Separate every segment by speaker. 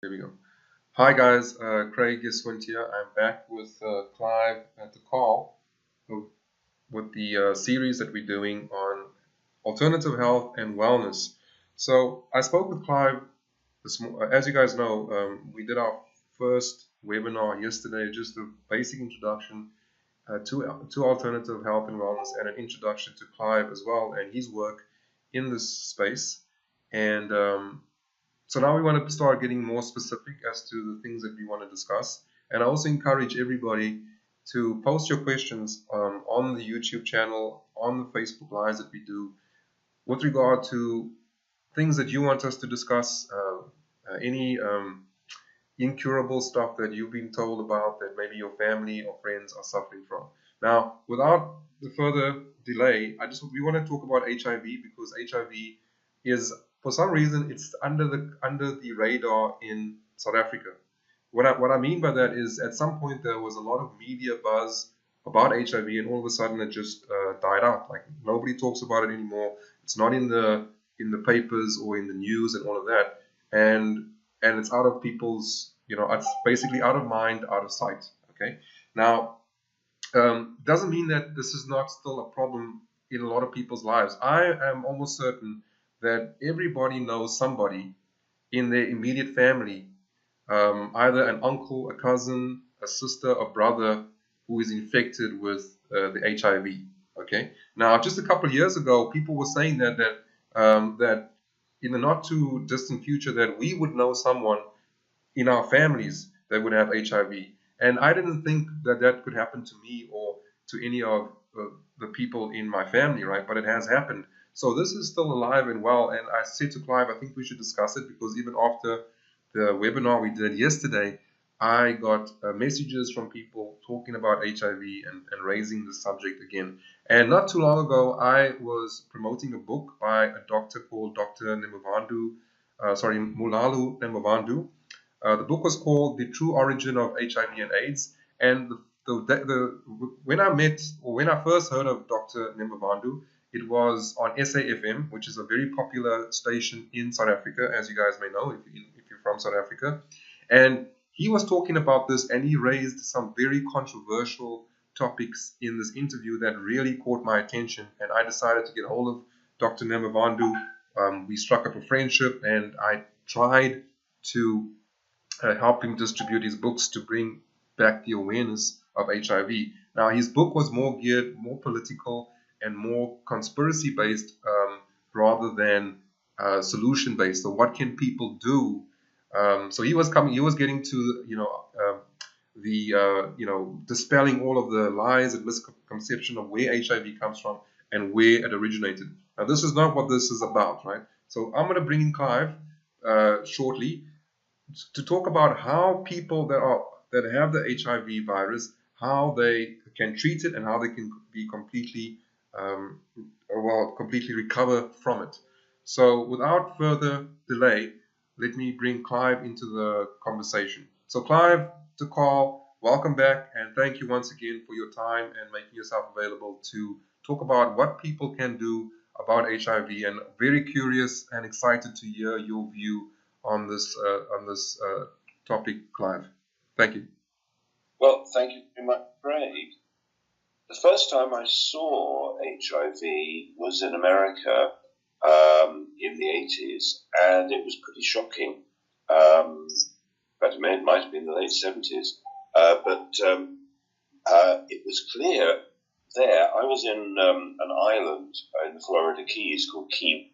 Speaker 1: Here we go. Hi guys, Craig Geswindt here. I'm back with Clive at the call with the series that we're doing on alternative health and wellness. So I spoke with Clive as you guys know, we did our first webinar yesterday, just a basic introduction to alternative health and wellness and an introduction to Clive as well and his work in this space. And so now we want to start getting more specific as to the things that we want to discuss. And I also encourage everybody to post your questions on the YouTube channel, on the Facebook Lives that we do, with regard to things that you want us to discuss, any incurable stuff that you've been told about that maybe your family or friends are suffering from. Now, without the further delay, we want to talk about HIV because HIV is, for some reason, it's under the radar in South Africa. What I mean by that is, at some point there was a lot of media buzz about HIV, and all of a sudden it just died out. Like nobody talks about it anymore. It's not in the papers or in the news and all of that, and it's out of people's, it's basically out of mind, out of sight. Okay, now doesn't mean that this is not still a problem in a lot of people's lives. I am almost certain that everybody knows somebody in their immediate family, either an uncle, a cousin, a sister, a brother who is infected with the HIV. Okay. Now, just a couple of years ago, people were saying that in the not too distant future that we would know someone in our families that would have HIV, and I didn't think that could happen to me or to any of the people in my family, right? But it has happened. So this is still alive and well. And I said to Clive, I think we should discuss it because even after the webinar we did yesterday, I got messages from people talking about HIV and raising the subject again. And not too long ago, I was promoting a book by a doctor called Dr. Mulalu Nemavandu. The book was called The True Origin of HIV and AIDS. And when I first heard of Dr. Nemavandu, it was on SAFM, which is a very popular station in South Africa, as you guys may know if you're from South Africa. And he was talking about this, and he raised some very controversial topics in this interview that really caught my attention. And I decided to get hold of Dr. Nemavandu. We struck up a friendship, and I tried to help him distribute his books to bring back the awareness of HIV. Now, his book was more political and more conspiracy based rather than solution based. So what can people do? So he was getting to dispelling all of the lies and misconception of where HIV comes from and where it originated. Now this is not what this is about, right? So I'm going to bring in Clive shortly to talk about how people that have the HIV virus, how they can treat it and how they can be completely recover from it. So without further delay, let me bring Clive into the conversation. So Clive, to call, welcome back, and thank you once again for your time and making yourself available to talk about what people can do about HIV. And very curious and excited to hear your view on this topic, Clive. Thank you.
Speaker 2: Well, thank you very much, Craig. The first time I saw HIV was in America in the 80s, and it was pretty shocking. But it might have been the late 70s. But it was clear there. I was in an island in the Florida Keys called Key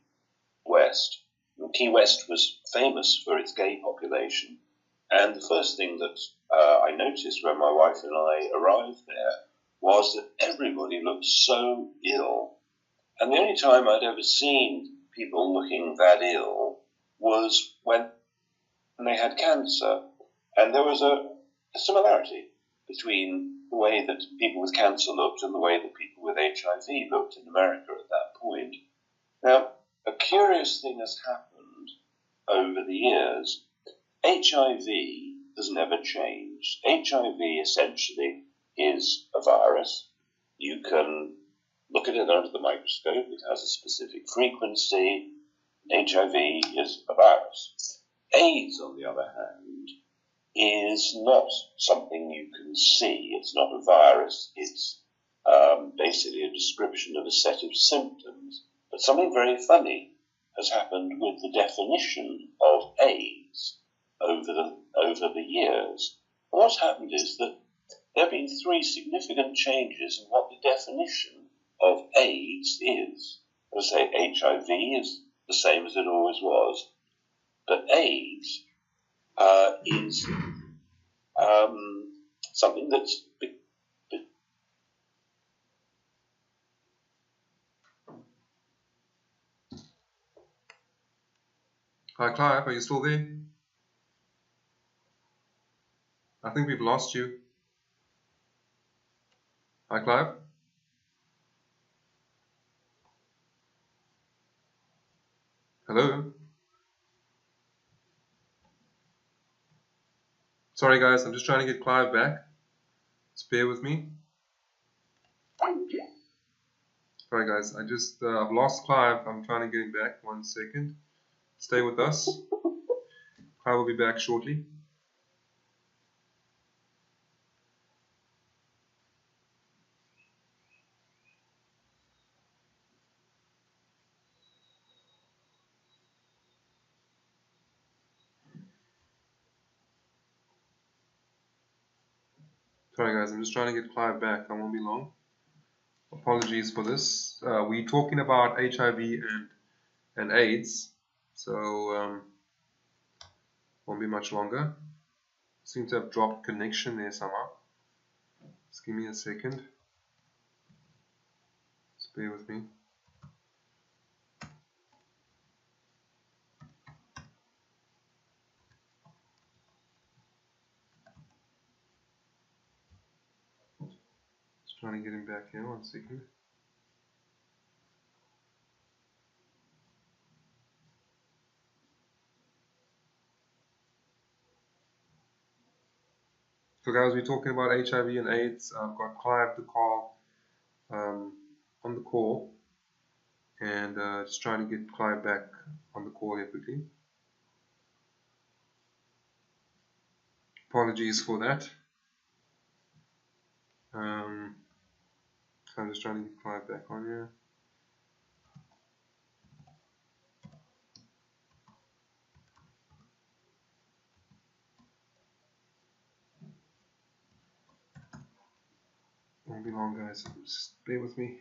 Speaker 2: West. And Key West was famous for its gay population. And the first thing that I noticed when my wife and I arrived there was that everybody looked so ill. And the only time I'd ever seen people looking that ill was when they had cancer. And there was a similarity between the way that people with cancer looked and the way that people with HIV looked in America at that point. Now, a curious thing has happened over the years. HIV has never changed. HIV essentially is a virus. You can look at it under the microscope. It has a specific frequency. HIV is a virus. AIDS, on the other hand, is not something you can see. It's not a virus. It's basically a description of a set of symptoms. But something very funny has happened with the definition of AIDS over the years. And what's happened is that there have been 3 significant changes in what the definition of AIDS is. As I say, HIV is the same as it always was, but AIDS is something that's
Speaker 1: Hi, Clive, are you still there? I think we've lost you. Hi, Clive. Hello? Sorry, guys, I'm just trying to get Clive back. Just bear with me. Sorry, guys, I've lost Clive. I'm trying to get him back. 1 second. Stay with us. Clive will be back shortly. Sorry, guys, I'm just trying to get Clive back. That won't be long. Apologies for this. We're talking about HIV and AIDS, so won't be much longer. Seem to have dropped connection there somehow. Just give me a second. Just bear with me. Just trying to get him back here. 1 second. So guys, we're talking about HIV and AIDS. I've got Clive the call on the call, and just trying to get Clive back on the call here quickly. Apologies for that. So I'm just trying to get Clive back on here. Won't be long, guys. Just bear with me.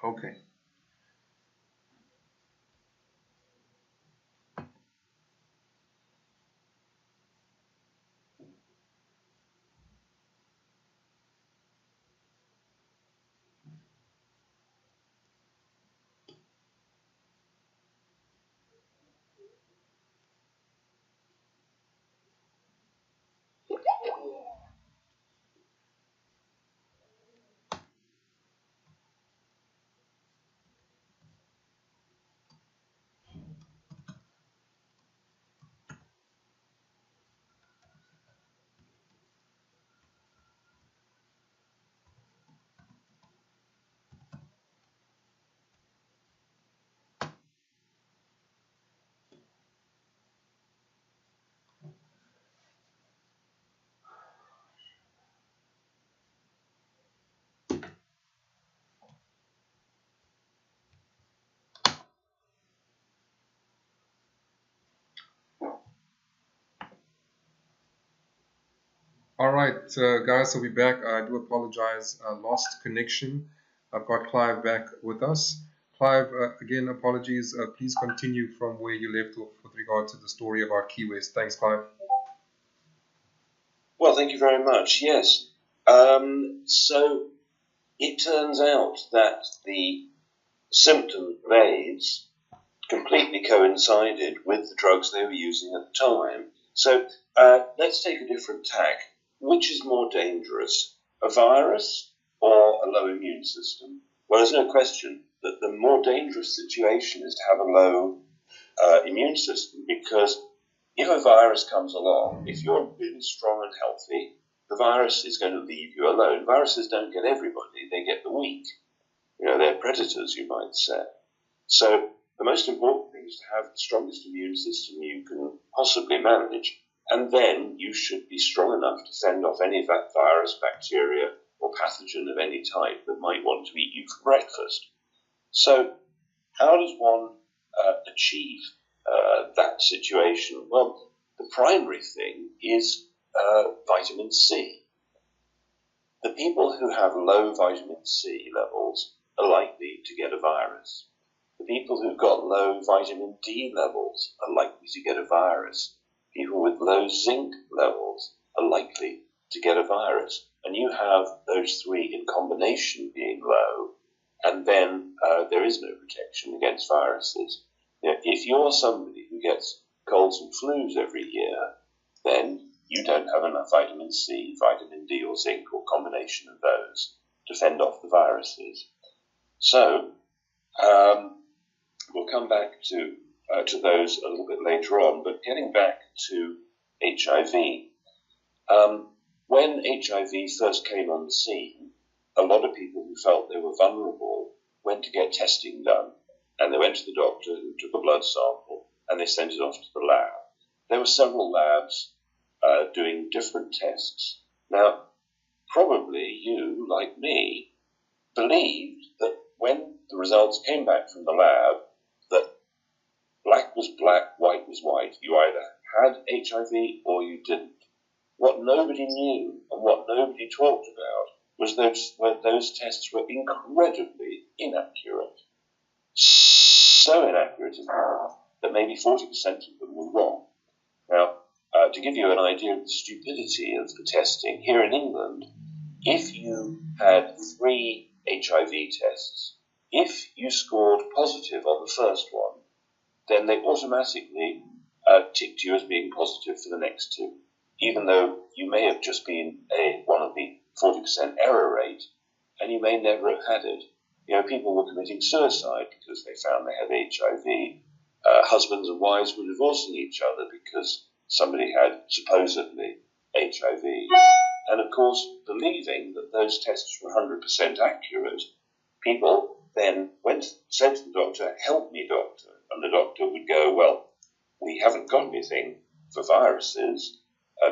Speaker 1: Okay. Alright, guys, so we're back. I do apologize, lost connection. I've got Clive back with us. Clive, again, apologies. Please continue from where you left off with regard to the story about Key West. Thanks, Clive.
Speaker 2: Well, thank you very much. Yes. So it turns out that the symptoms of AIDS completely coincided with the drugs they were using at the time. So let's take a different tack. Which is more dangerous, a virus or a low immune system? Well, there's no question that the more dangerous situation is to have a low immune system, because if a virus comes along, if you're really strong and healthy, the virus is going to leave you alone. Viruses don't get everybody. They they get the weak. They're predators, you might say. So the most important thing is to have the strongest immune system you can possibly manage, and then you should be strong enough to fend off any virus, bacteria, or pathogen of any type that might want to eat you for breakfast. So how does one achieve that situation? Well, the primary thing is vitamin C. The people who have low vitamin C levels are likely to get a virus. The people who've got low vitamin D levels are likely to get a virus. People with low zinc levels are likely to get a virus. And you have those three in combination being low, and then there is no protection against viruses. If you're somebody who gets colds and flus every year, then you don't have enough vitamin C, vitamin D, or zinc, or combination of those to fend off the viruses. So we'll come back to those a little bit later on. But getting back to HIV, when HIV first came on the scene, a lot of people who felt they were vulnerable went to get testing done, and they went to the doctor who took a blood sample, and they sent it off to the lab. There were several labs doing different tests. Now, probably you, like me, believed that when the results came back from the lab, that black was black, white was white. You either had HIV or you didn't. What nobody knew and what nobody talked about was those tests were incredibly inaccurate. So inaccurate, in fact, that maybe 40% of them were wrong. Now, to give you an idea of the stupidity of the testing, here in England, if you had 3 HIV tests, if you scored positive on the first one, then they automatically ticked you as being positive for the next 2, even though you may have just been one of the 40% error rate, and you may never have had it. People were committing suicide because they found they had HIV. Husbands and wives were divorcing each other because somebody had supposedly HIV. And of course, believing that those tests were 100% accurate, people then said to the doctor, "Help me, doctor." And the doctor would go, "Well, we haven't got anything for viruses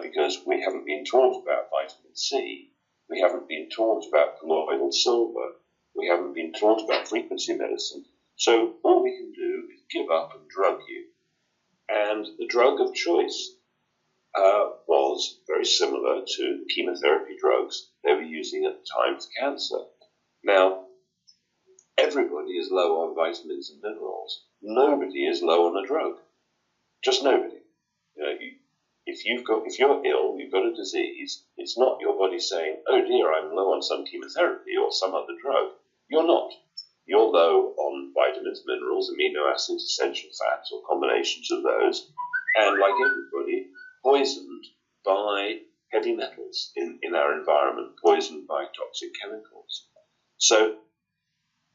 Speaker 2: because we haven't been taught about vitamin C. We haven't been taught about colloidal silver. We haven't been taught about frequency medicine. So all we can do is give up and drug you." And the drug of choice was very similar to the chemotherapy drugs they were using at the time for cancer. Now, everybody is low on vitamins and minerals. Nobody is low on a drug. Just nobody. If you're ill, you've got a disease, it's not your body saying, "Oh dear, I'm low on some chemotherapy or some other drug." You're not. You're low on vitamins, minerals, amino acids, essential fats, or combinations of those, and like everybody, poisoned by heavy metals in our environment, poisoned by toxic chemicals. So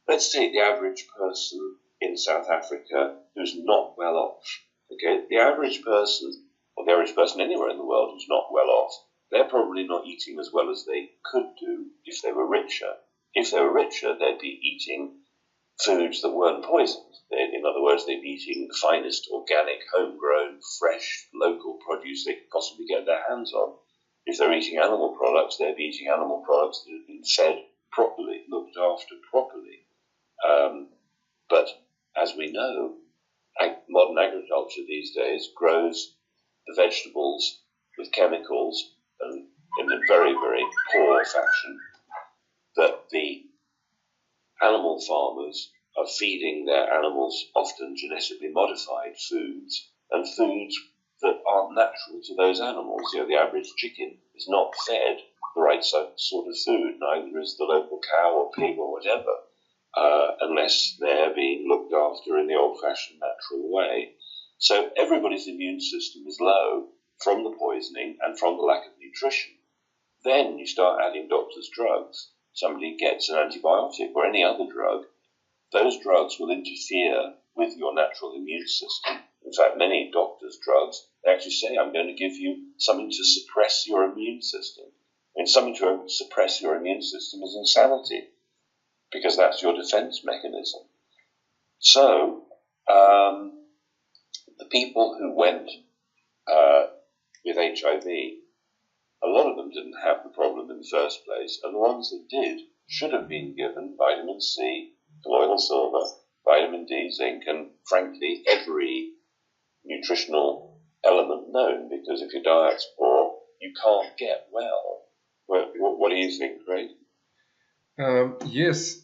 Speaker 2: let's take the average person in South Africa who's not well off. Okay, the average person, or the average person anywhere in the world who's not well off, they're probably not eating as well as they could do if they were richer. If they were richer, they'd be eating foods that weren't poisoned. In other words, they'd be eating the finest organic, homegrown, fresh, local produce they could possibly get their hands on. If they're eating animal products, they'd be eating animal products that have been fed properly, looked after properly. But as we know, modern agriculture these days grows the vegetables with chemicals and in a very, very poor fashion, that the animal farmers are feeding their animals often genetically modified foods, and foods that aren't natural to those animals. The average chicken is not fed the right sort of food, neither is the local cow or pig or whatever, unless they're being looked after in the old-fashioned natural way. So everybody's immune system is low from the poisoning and from the lack of nutrition. Then you start adding doctors' drugs. Somebody gets an antibiotic or any other drug, those drugs will interfere with your natural immune system. In fact, many doctors' drugs, they actually say, "I'm going to give you something to suppress your immune system." Something to suppress your immune system is insanity. because that's your defense mechanism. So the people who went with HIV, a lot of them didn't have the problem in the first place, and the ones that did should have been given vitamin C, colloidal silver, vitamin D, zinc, and frankly, every nutritional element known, because if your diet's poor, you can't get well. What do you think, Craig?
Speaker 1: Yes,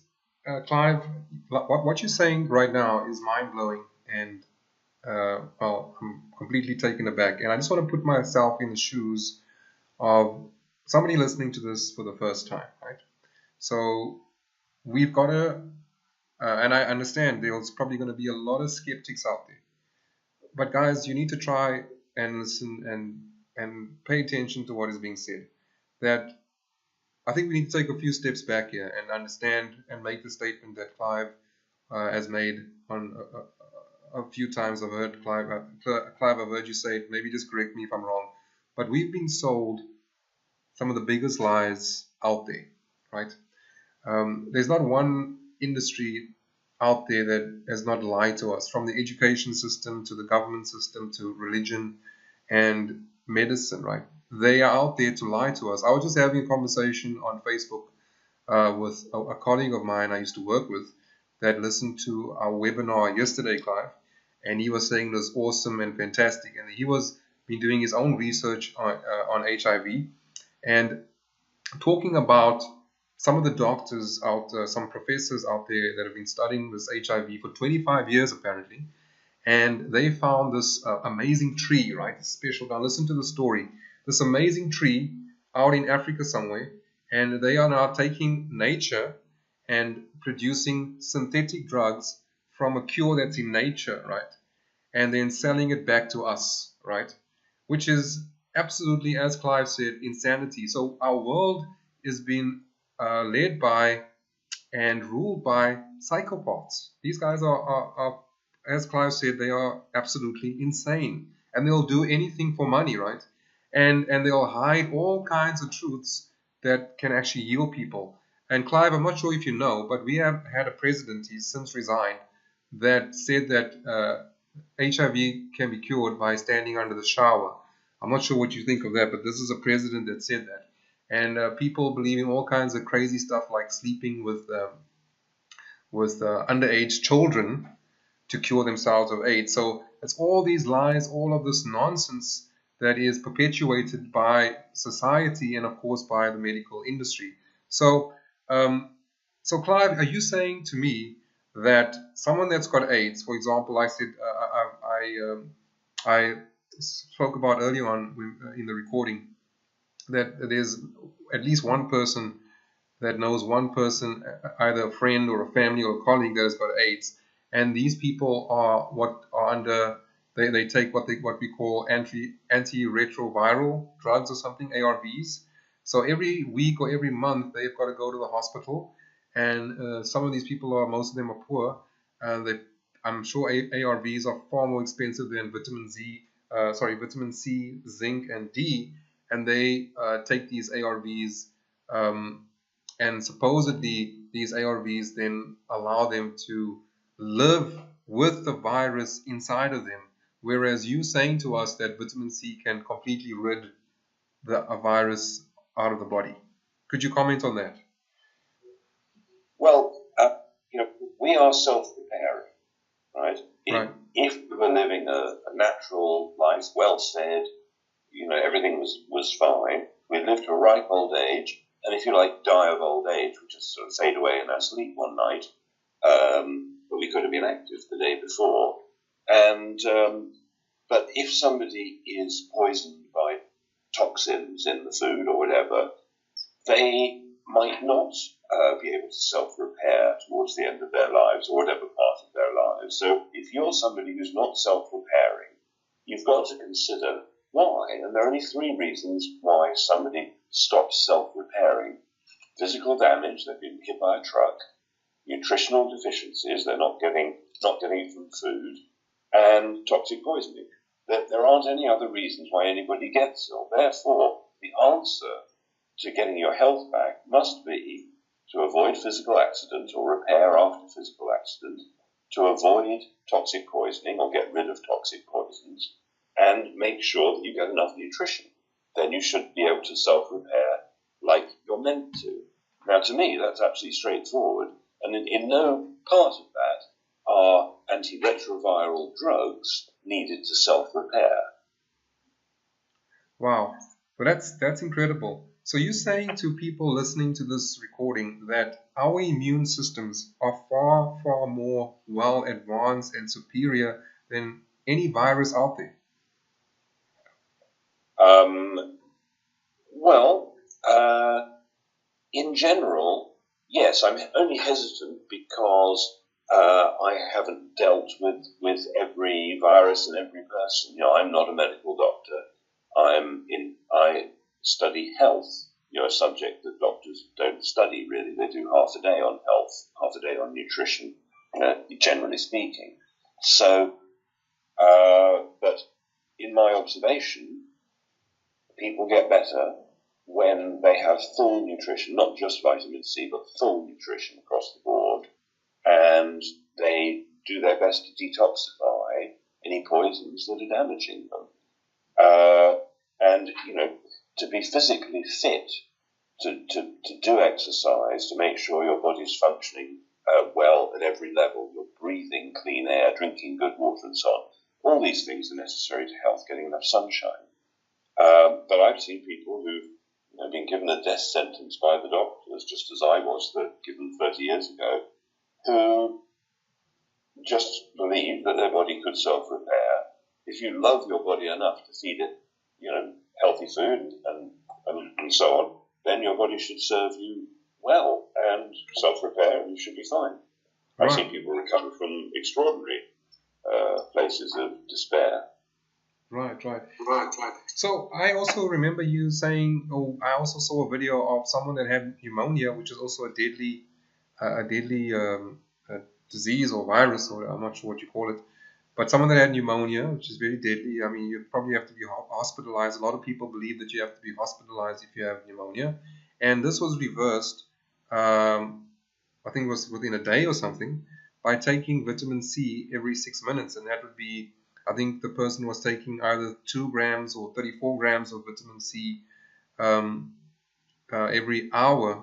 Speaker 1: Clive, what you're saying right now is mind-blowing, and well, I'm completely taken aback. And I just want to put myself in the shoes of somebody listening to this for the first time, right? So we've got to, and I understand there's probably going to be a lot of skeptics out there. But guys, you need to try and listen and pay attention to what is being said. That I think we need to take a few steps back here and understand and make the statement that Clive has made on a few times. I've heard Clive, I've heard you say it. Maybe just correct me if I'm wrong. But we've been sold some of the biggest lies out there, right? There's not one industry out there that has not lied to us, from the education system to the government system to religion and medicine, right? They are out there to lie to us. I was just having a conversation on Facebook with a colleague of mine I used to work with that listened to our webinar yesterday, Clive, and he was saying it was awesome and fantastic, and he was been doing his own research on HIV and talking about some of the doctors out there, some professors out there that have been studying this HIV for 25 years apparently, and they found this amazing tree, right? Special. Now listen to the story. This amazing tree out in Africa somewhere, and they are now taking nature and producing synthetic drugs from a cure that's in nature, right? And then selling it back to us, right? Which is absolutely, as Clive said, insanity. So our world is being led by and ruled by psychopaths. These guys are, as Clive said, they are absolutely insane, and they'll do anything for money, right? And they'll hide all kinds of truths that can actually heal people. And Clive, I'm not sure if you know, but we have had a president, he's since resigned, that said that HIV can be cured by standing under the shower. I'm not sure what you think of that, but this is a president that said that. And people believing all kinds of crazy stuff like sleeping with underage children to cure themselves of AIDS. So it's all these lies, all of this nonsense that is perpetuated by society and, of course, by the medical industry. So, Clive, are you saying to me that someone that's got AIDS, for example, I said I spoke about earlier on in the recording that there's at least one person that knows one person, either a friend or a family or a colleague that has got AIDS, and these people are under they take what we call antiretroviral drugs or something, ARVs. So every week or every month they've got to go to the hospital, and some of these people most of them are poor. I'm sure ARVs are far more expensive than vitamin C, zinc, and D, and they take these ARVs, and supposedly these ARVs then allow them to live with the virus inside of them, whereas you saying to us that vitamin C can completely rid a virus out of the body. Could you comment on that?
Speaker 2: Well, we are self-preparing, right?
Speaker 1: Right.
Speaker 2: If we were living a natural life, well fed, everything was fine, we'd live to a ripe old age, and if you like, die of old age, we just sort of fade away in our sleep one night, but we could have been active the day before. And but if somebody is poisoned by toxins in the food or whatever, they might not be able to self-repair towards the end of their lives or whatever part of their lives. So if you're somebody who's not self-repairing, you've got to consider why. And there are only three reasons why somebody stops self-repairing. Physical damage, they've been hit by a truck. Nutritional deficiencies, they're not getting it from food. And toxic poisoning. There aren't any other reasons why anybody gets ill. Therefore, the answer to getting your health back must be to avoid physical accident or repair after physical accident, to avoid toxic poisoning or get rid of toxic poisons, and make sure that you get enough nutrition. Then you should be able to self-repair like you're meant to. Now, to me, that's absolutely straightforward, and in no part of that are antiretroviral drugs needed to self-repair.
Speaker 1: Wow, well, that's incredible. So you're saying to people listening to this recording that our immune systems are far, far more well advanced and superior than any virus out there?
Speaker 2: In general, yes. I'm only hesitant because I haven't dealt with every virus and every person. I'm not a medical doctor. I study health, a subject that doctors don't study really. They do half a day on health, half a day on nutrition, generally speaking. So, but in my observation, people get better when they have full nutrition, not just vitamin C, but full nutrition across the board, and they do their best to detoxify any poisons that are damaging them. And to be physically fit, to do exercise, to make sure your body's functioning well at every level, you're breathing clean air, drinking good water, and so on. All these things are necessary to health, getting enough sunshine. But I've seen people who've been given a death sentence by the doctors, just as I was given 30 years ago, who just believed that their body could self-repair. If you love your body enough to feed it, healthy food and so on, then your body should serve you well and self-repair, and you should be fine.
Speaker 1: Right.
Speaker 2: I've seen people recover from extraordinary places of despair.
Speaker 1: Right. So I also remember you saying, I also saw a video of someone that had pneumonia, which is also a deadly disease or virus, or I'm not sure what you call it. But someone that had pneumonia, which is very deadly. I mean, you probably have to be hospitalized. A lot of people believe that you have to be hospitalized if you have pneumonia. And this was reversed, I think it was within a day or something, by taking vitamin C every 6 minutes. And that would be, I think the person was taking either 2 grams or 34 grams of vitamin C every hour,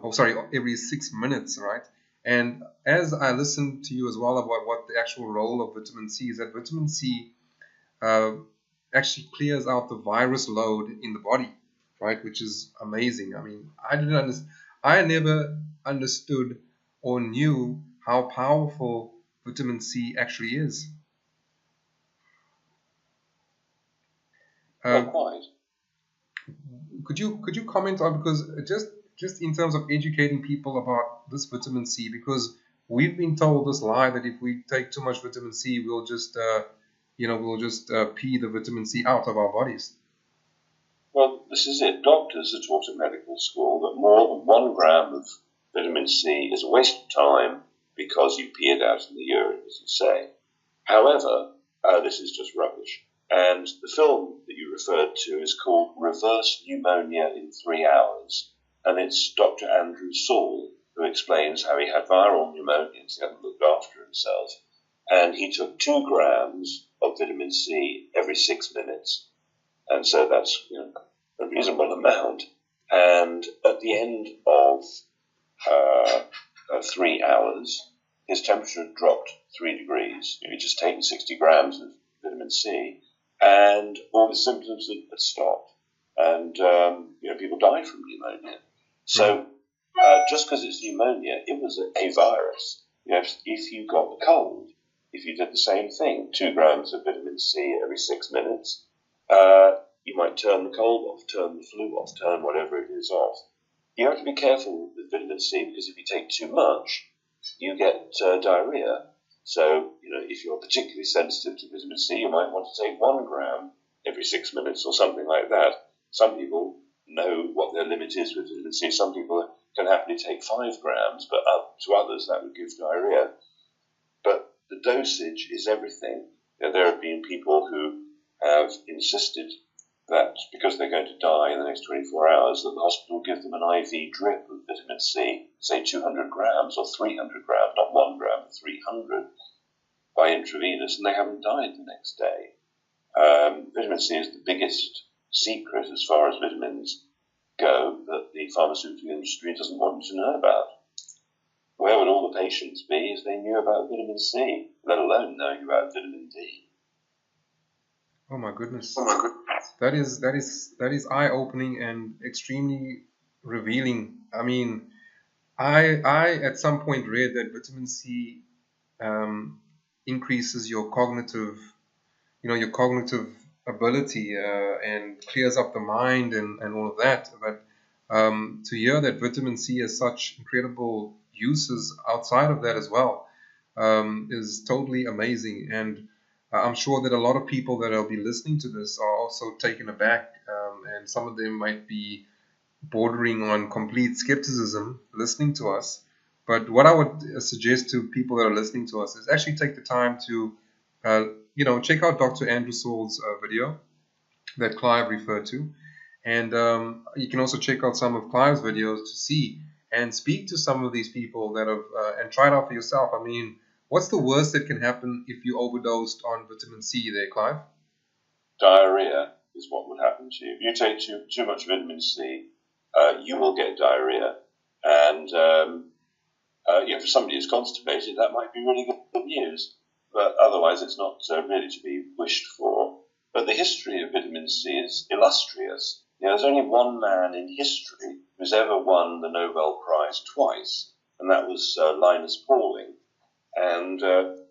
Speaker 1: every 6 minutes, right? And as I listened to you as well about what the actual role of vitamin C is, that vitamin C actually clears out the virus load in the body, right? Which is amazing. I mean, I never understood or knew how powerful vitamin C actually is.
Speaker 2: Quite.
Speaker 1: Could you comment on, because just in terms of educating people about this vitamin C, because we've been told this lie that if we take too much vitamin C, we'll just pee the vitamin C out of our bodies.
Speaker 2: Well, this is it. Doctors are taught at medical school that more than 1 gram of vitamin C is a waste of time because you pee it out in the urine, as you say. However, this is just rubbish. And the film that you referred to is called Reverse Pneumonia in 3 Hours. And it's Dr. Andrew Saul who explains how he had viral pneumonia, so he hadn't looked after himself. And he took 2 grams of vitamin C every 6 minutes. And so that's a reasonable amount. And at the end of 3 hours, his temperature had dropped 3 degrees. He'd just taken 60 grams of vitamin C, and all the symptoms had stopped. And people died from pneumonia. So just because it's pneumonia, it was a virus. If you got the cold, if you did the same thing, 2 grams of vitamin C every 6 minutes, you might turn the cold off, turn the flu off, turn whatever it is off. You have to be careful with vitamin C, because if you take too much, you get diarrhea. So, if you're particularly sensitive to vitamin C, you might want to take 1 gram every 6 minutes or something like that. Some people know what their limit is with vitamin C. Some people can happily take 5 grams, but to others that would give diarrhea. But the dosage is everything. There have been people who have insisted that because they're going to die in the next 24 hours, that the hospital will give them an IV drip of vitamin C, say 200 grams or 300 grams, not 1 gram, but 300 by intravenous, and they haven't died the next day. Vitamin C is the biggest secret as far as vitamins go that the pharmaceutical industry doesn't want you to know about. Where would all the patients be if they knew about vitamin C, let alone knowing about vitamin D?
Speaker 1: Oh my goodness.
Speaker 2: Oh my goodness.
Speaker 1: That is eye-opening and extremely revealing. I mean, I at some point read that vitamin C increases your cognitive, your cognitive ability and clears up the mind and all of that. But to hear that vitamin C has such incredible uses outside of that as well is totally amazing. And I'm sure that a lot of people that will be listening to this are also taken aback, and some of them might be bordering on complete skepticism listening to us. But what I would suggest to people that are listening to us is actually take the time to, check out Dr. Andrew Saul's video that Clive referred to. And you can also check out some of Clive's videos to see and speak to some of these people that have, and try it out for yourself. I mean, what's the worst that can happen if you overdosed on vitamin C there, Clive?
Speaker 2: Diarrhea is what would happen to you. If you take too much vitamin C, you will get diarrhea. And for somebody who's constipated, that might be really good news. But otherwise, it's not really to be wished for. But the history of vitamin C is illustrious. There's only one man in history who's ever won the Nobel Prize twice, and that was Linus Pauling. And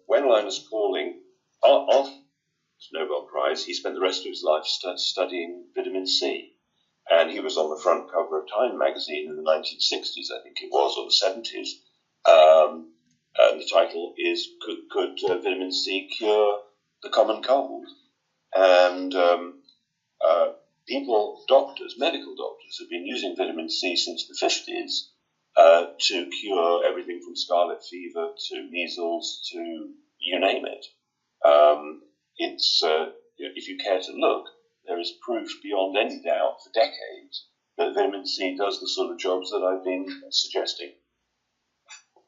Speaker 2: when Linus Pauling, after the Nobel Prize, he spent the rest of his life studying vitamin C. And he was on the front cover of Time magazine in the 1960s, I think it was, or the 70s. And the title is Could Vitamin C Cure the Common Cold? And medical doctors, have been using vitamin C since the 50s to cure everything from scarlet fever to measles to you name it. If you care to look, there is proof beyond any doubt for decades that vitamin C does the sort of jobs that I've been suggesting.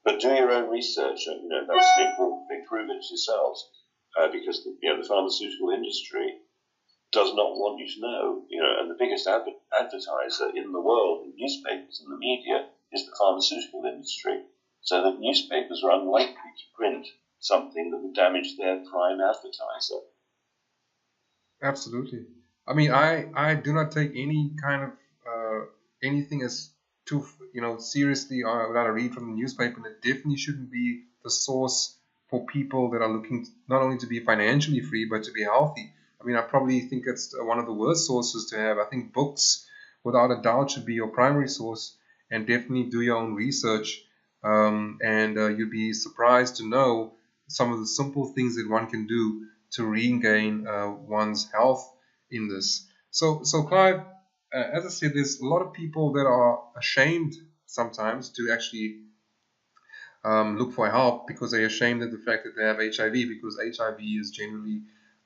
Speaker 2: But do your own research. That's the important thing. Prove it yourselves, because the pharmaceutical industry does not want you to know. And the biggest advertiser in the world, in newspapers and the media, is the pharmaceutical industry. So that newspapers are unlikely to print something that would damage their prime advertiser.
Speaker 1: Absolutely. I mean, I do not take any kind of anything as too seriously without a read from the newspaper, and it definitely shouldn't be the source for people that are looking not only to be financially free but to be healthy. I mean, I probably think it's one of the worst sources to have. I think books, without a doubt, should be your primary source, and definitely do your own research. And you'd be surprised to know some of the simple things that one can do to regain one's health in this. So Clive, as I said, there's a lot of people that are ashamed sometimes to actually look for help because they're ashamed of the fact that they have HIV, because HIV is generally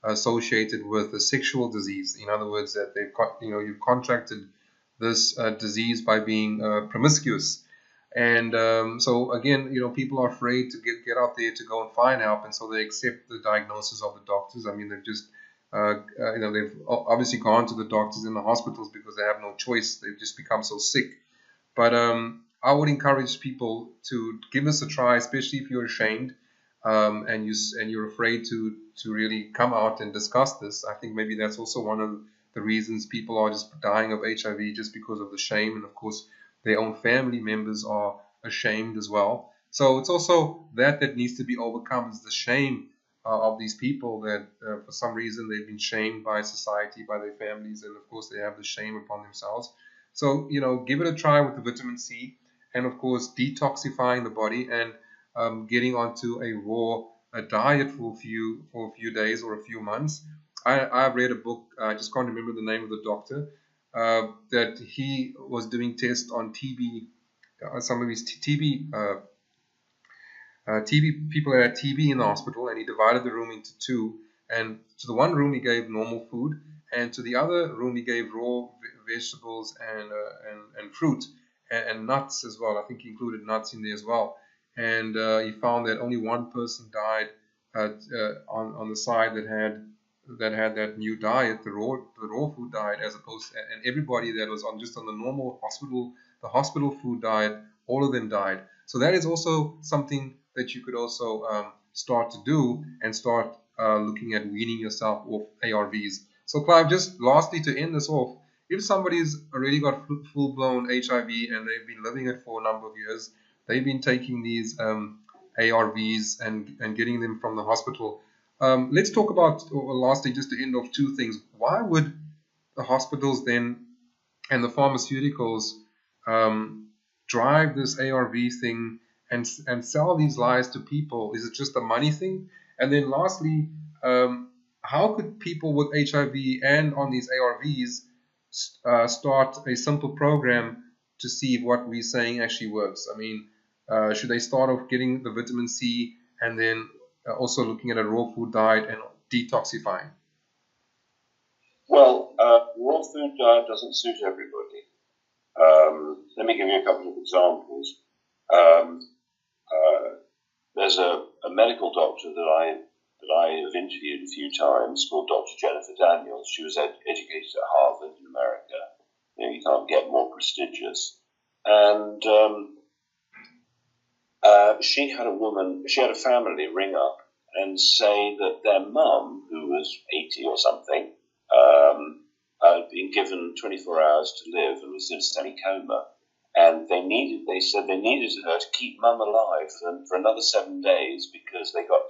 Speaker 1: associated with a sexual disease. In other words, that you've contracted this disease by being promiscuous. And so again, people are afraid to get out there to go and find help, and so they accept the diagnosis of the doctors. I mean, they've just they've obviously gone to the doctors in the hospitals because they have no choice. They've just become so sick. But I would encourage people to give this a try, especially if you're ashamed and you're afraid to really come out and discuss this. I think maybe that's also one of the reasons people are just dying of HIV, just because of the shame, and of course their own family members are ashamed as well. So it's also that needs to be overcome, is the shame of these people that for some reason they've been shamed by society, by their families, and of course they have the shame upon themselves. So give it a try with the vitamin C, and of course detoxifying the body and getting onto a diet for a few days or a few months. I read a book, I just can't remember the name of the doctor, that he was doing tests on TB, some of his TB people that had TB in the hospital, and he divided the room into two. And to the one room he gave normal food, and to the other room he gave raw vegetables and fruit and nuts as well. I think he included nuts in there as well. And he found that only one person died on the side that had that new diet, the raw food diet, as opposed to, and everybody that was on just on the normal hospital food diet, all of them died. So that is also something that you could also start to do and start looking at weaning yourself off ARVs. So Clive, just lastly to end this off, if somebody's already got full-blown HIV and they've been living it for a number of years, they've been taking these ARVs and getting them from the hospital. Let's talk about, lastly, just to end off, two things. Why would the hospitals then and the pharmaceuticals drive this ARV thing and sell these lies to people? Is it just a money thing? And then lastly, how could people with HIV and on these ARVs start a simple program to see if what we're saying actually works? I mean, should they start off getting the vitamin C and then also looking at a raw food diet and detoxifying?
Speaker 2: Well, raw food diet doesn't suit everybody. Let me give you a couple of examples. There's a medical doctor that I have interviewed a few times called Dr. Jennifer Daniels. She was educated at Harvard in America. You know, you can't get more prestigious. And she had a family ring up and say that their mum, who was 80 or something, had been given 24 hours to live and was in a semi-coma. And they said they needed her to keep mum alive for another 7 days because they got,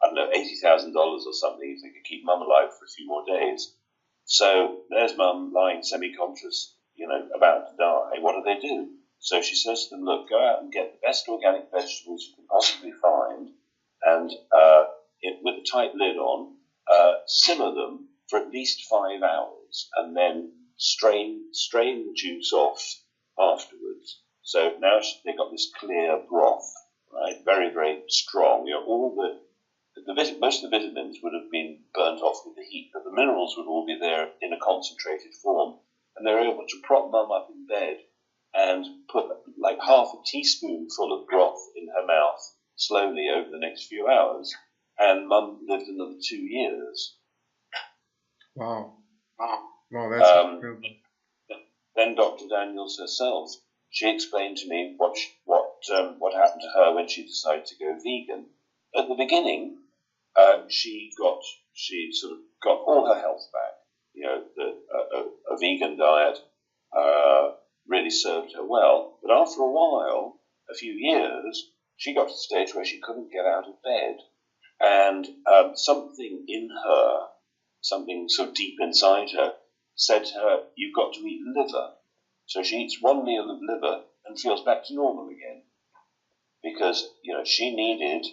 Speaker 2: $80,000 or something if they could keep mum alive for a few more days. So there's mum lying semi-conscious, about to die. What do they do? So she says to them, look, go out and get the best organic vegetables you can possibly find and with a tight lid on, simmer them for at least 5 hours and then strain the juice off afterwards. So now they got this clear broth, right? Very, very strong. Most of the vitamins would have been burnt off with the heat, but the minerals would all be there in a concentrated form. And they were able to prop mum up in bed and put like half a teaspoonful of broth in her mouth slowly over the next few hours. And mum lived another 2 years.
Speaker 1: Wow. Wow, that's incredible.
Speaker 2: Then Dr. Daniels herself, she explained to me what happened to her when she decided to go vegan. At the beginning, she sort of got all her health back. A vegan diet really served her well. But after a while, a few years, she got to the stage where she couldn't get out of bed. And something in her, something sort of deep inside her, said to her, you've got to eat liver. So she eats one meal of liver and feels back to normal again. Because, she needed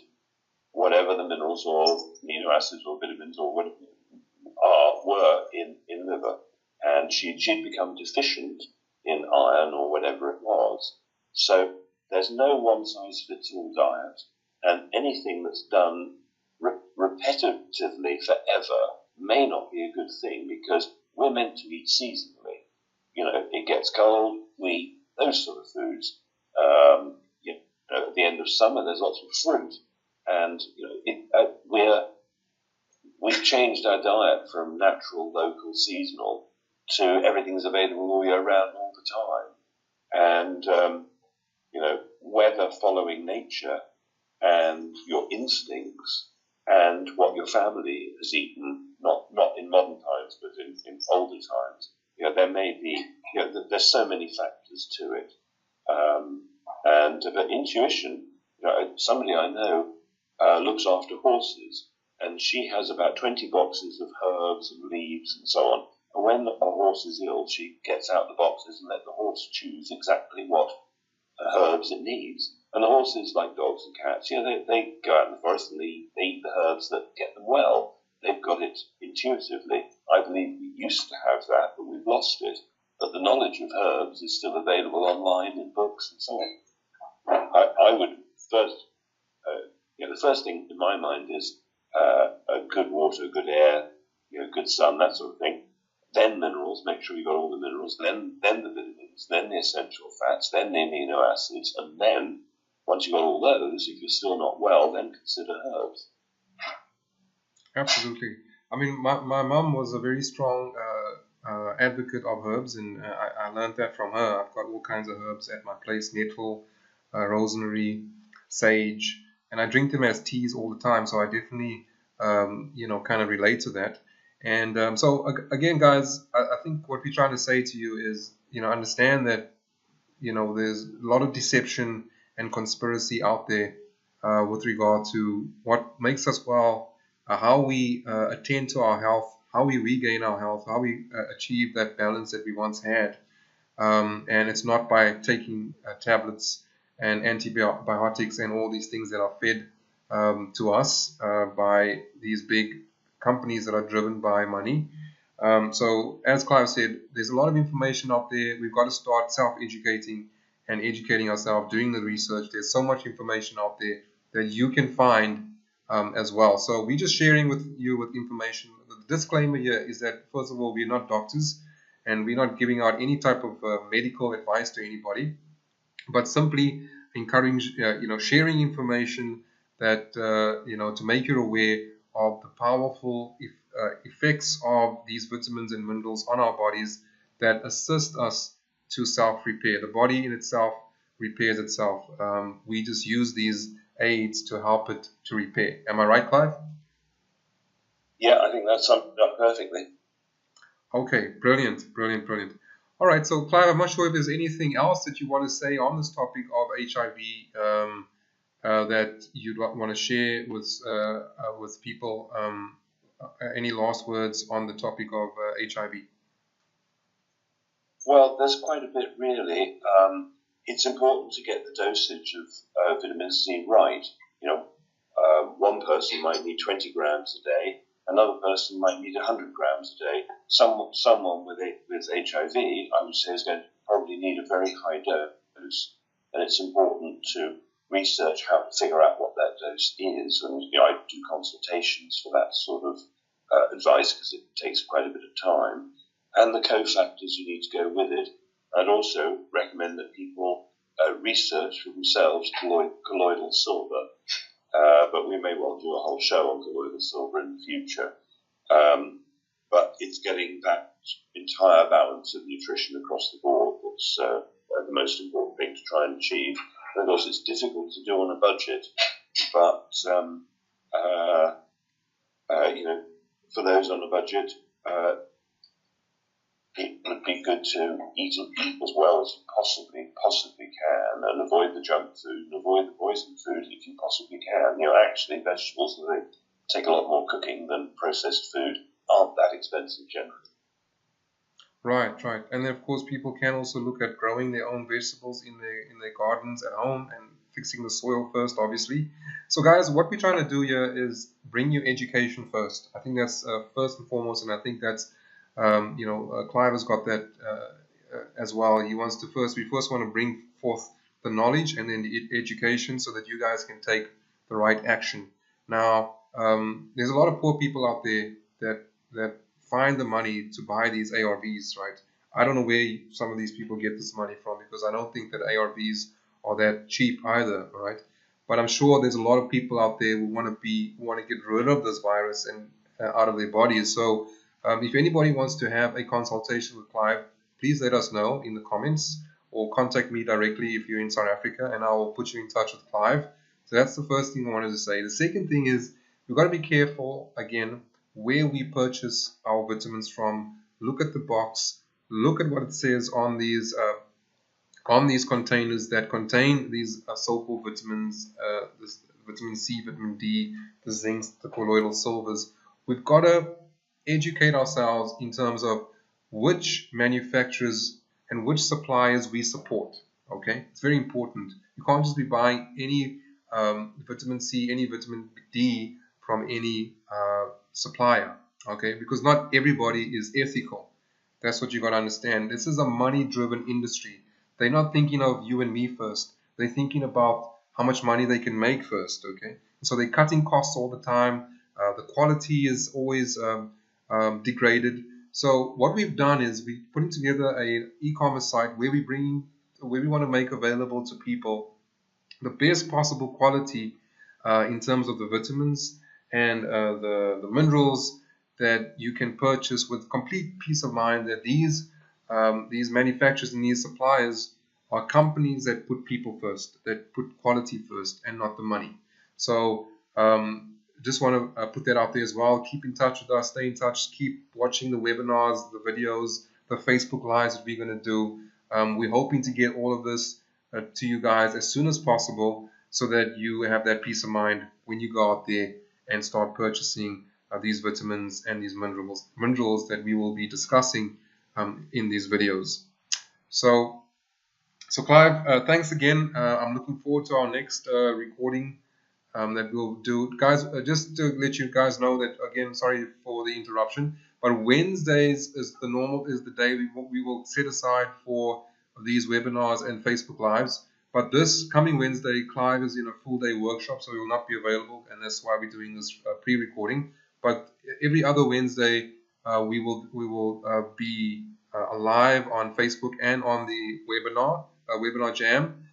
Speaker 2: whatever the minerals or amino acids or vitamins or whatever were in liver. And she'd become deficient in iron or whatever it was. So there's no one-size-fits-all diet. And anything that's done repetitively forever may not be a good thing because we're meant to eat seasonally. It gets cold, we eat those sort of foods. At the end of summer, there's lots of fruit. And, we've changed our diet from natural, local, seasonal to everything's available all year round all the time. And, whether following nature and your instincts and what your family has eaten, not in modern times, but in older times, there may be, there's so many factors to it. But intuition, somebody I know looks after horses, and she has about 20 boxes of herbs and leaves and so on. And when a horse is ill, she gets out the boxes and let the horse choose exactly what herbs it needs. And the horses, like dogs and cats, they go out in the forest and they eat the herbs that get them well. They've got it intuitively. I believe we used to have that, but we've lost it. But the knowledge of herbs is still available online in books and so on. I would first, the first thing in my mind is good water, good air, good sun, that sort of thing. then minerals, make sure you've got all the minerals, then the vitamins, then the essential fats, then the amino acids, and then, once you've got all those, if you're still not well, then consider herbs.
Speaker 1: Absolutely. I mean, my mom was a very strong advocate of herbs, and I learned that from her. I've got all kinds of herbs at my place: nettle, rosemary, sage, and I drink them as teas all the time. So I definitely, kind of relate to that. And again, guys, I think what we're trying to say to you is, understand that, there's a lot of deception and conspiracy out there with regard to what makes us well, how we attend to our health, how we regain our health, how we achieve that balance that we once had. And it's not by taking tablets and antibiotics and all these things that are fed to us by these big companies that are driven by money. So as Clive said, there's a lot of information out there. We've got to start self-educating and educating ourselves, doing the research. There's so much information out there that you can find as well. So we're just sharing with you with information. The disclaimer here is that, first of all, we're not doctors and we're not giving out any type of medical advice to anybody, but simply encourage, sharing information that, to make you aware of the powerful effects of these vitamins and minerals on our bodies that assist us to self-repair. The body in itself repairs itself. We just use these aids to help it to repair. Am I right, Clive?
Speaker 2: Yeah, I think that summed it up perfectly.
Speaker 1: Okay, brilliant. All right, so Clive, I'm not sure if there's anything else that you want to say on this topic of HIV that you'd want to share with people. Any last words on the topic of HIV?
Speaker 2: Well, there's quite a bit, really. It's important to get the dosage of vitamin C right. One person might need 20 grams a day. Another person might need 100 grams a day. Someone with HIV, I would say, is going to probably need a very high dose. And it's important to research how to figure out what that dose is. And I do consultations for that sort of advice because it takes quite a bit of time. And the cofactors you need to go with it. I'd also recommend that people research for themselves colloidal silver. But we may well do a whole show on colloidal silver in the future. But it's getting that entire balance of nutrition across the board that's the most important thing to try and achieve. And of course, it's difficult to do on a budget, but for those on a budget, it would be good to eat as well as you possibly can, and avoid the junk food and avoid the poison food if you possibly can. Actually, vegetables, they take a lot more cooking than processed food, aren't that expensive generally.
Speaker 1: Right. And then, of course, people can also look at growing their own vegetables in their gardens at home and fixing the soil first, obviously. So, guys, what we're trying to do here is bring you education first. I think that's first and foremost, and I think that's Clive has got that as well. We first want to bring forth the knowledge and then the education so that you guys can take the right action. Now, there's a lot of poor people out there that find the money to buy these ARVs, right? I don't know where some of these people get this money from, because I don't think that ARVs are that cheap either, right? But I'm sure there's a lot of people out there who want to get rid of this virus and out of their bodies. So if anybody wants to have a consultation with Clive, please let us know in the comments or contact me directly if you're in South Africa, and I will put you in touch with Clive. So that's the first thing I wanted to say. The second thing is we've got to be careful, again, where we purchase our vitamins from. Look at the box. Look at what it says on these containers that contain these so-called vitamins, this vitamin C, vitamin D, the zincs, the colloidal silvers. We've got to educate ourselves in terms of which manufacturers and which suppliers we support. Okay, it's very important. You can't just be buying any vitamin C, any vitamin D from any supplier. Okay, because not everybody is ethical. That's what you got to understand. This is a money-driven industry. They're not thinking of you and me first. They're thinking about how much money they can make first. Okay, so they're cutting costs all the time. The quality is always degraded. So what we've done is we're putting together an e-commerce site where we want to make available to people the best possible quality in terms of the vitamins and the minerals that you can purchase with complete peace of mind that these manufacturers and these suppliers are companies that put people first, that put quality first and not the money. So just want to put that out there as well. Keep in touch with us, stay in touch, keep watching the webinars, the videos, the Facebook Lives that we're going to do. We're hoping to get all of this to you guys as soon as possible so that you have that peace of mind when you go out there and start purchasing these vitamins and these minerals that we will be discussing in these videos. So Clive, thanks again. I'm looking forward to our next recording that we'll do. Guys, just to let you guys know that, again, sorry for the interruption, but Wednesdays is the day we will set aside for these webinars and Facebook Lives. But this coming Wednesday, Clive is in a full day workshop, so he will not be available, and that's why we're doing this pre-recording. But every other Wednesday, we will be live on Facebook and on the webinar jam.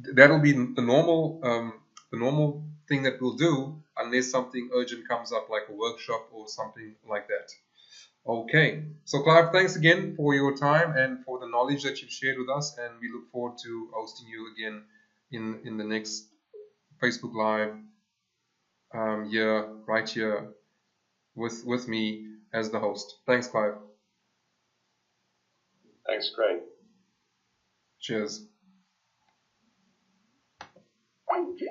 Speaker 1: That'll be the normal thing that we'll do unless something urgent comes up like a workshop or something like that. Okay, so Clive, thanks again for your time and for the knowledge that you've shared with us, and we look forward to hosting you again in the next Facebook Live right here with me as the host. Thanks, Clive.
Speaker 2: Thanks, Craig.
Speaker 1: Cheers.
Speaker 2: Thank you.